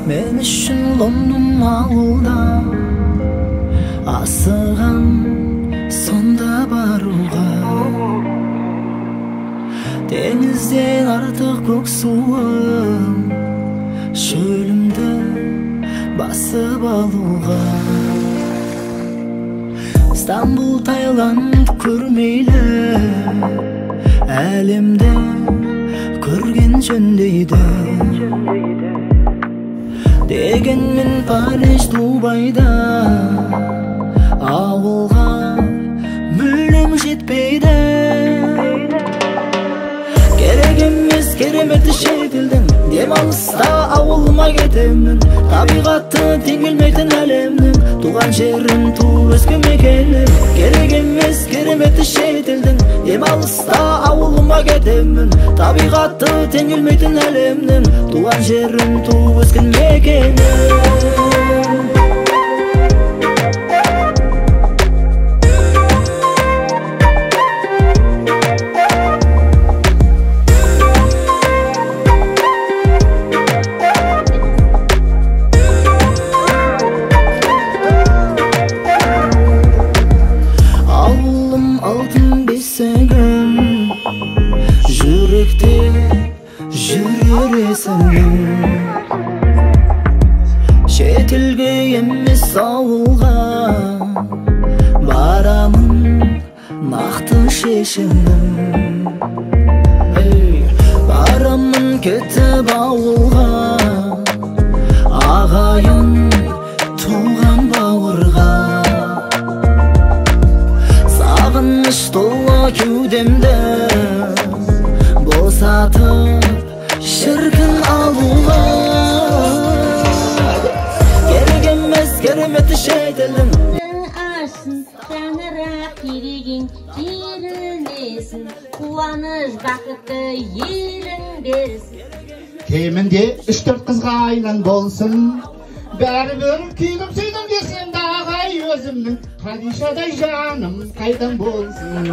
Men üçün London ağılda asıgan sonda baruga, denizden artık көк суым çölümde basıp aluga. İstanbul, Tayland көрмейлі, әлемде көрген жөндейді. Дегенмен Париж, Дубайда ауылға мүлдем жетпейді. Керек емес кереметі шетелдің, демалыста ауылыма кетемін. Табиғаты тең келмейтін әлемнің, туған жерім туып өскен мекенім. Керек емес кереметі шетелдің, демалыста ауылыма кетемін. Табиғаты тең келмейтін әлемнің, туған жерім туып өскен мекенім. Жүректе жүрер есімің, шетелге емес ауылға барамын, нақты шешімім. Барамын кетіп ауылға, ағайын туған бауырға. Сағыныш толы кеудемді босатып шіркін алуға. Керек емес кереметі шетелдің, ашын жаңырақ керегең керілмесін, қуаныш бақытты елің берсін. Кемінде 3-4 қызға айлан болсын, бәрібір күйдім сүйдім десем ағай өзімнің, Хадишадай жаным қайдан болсын.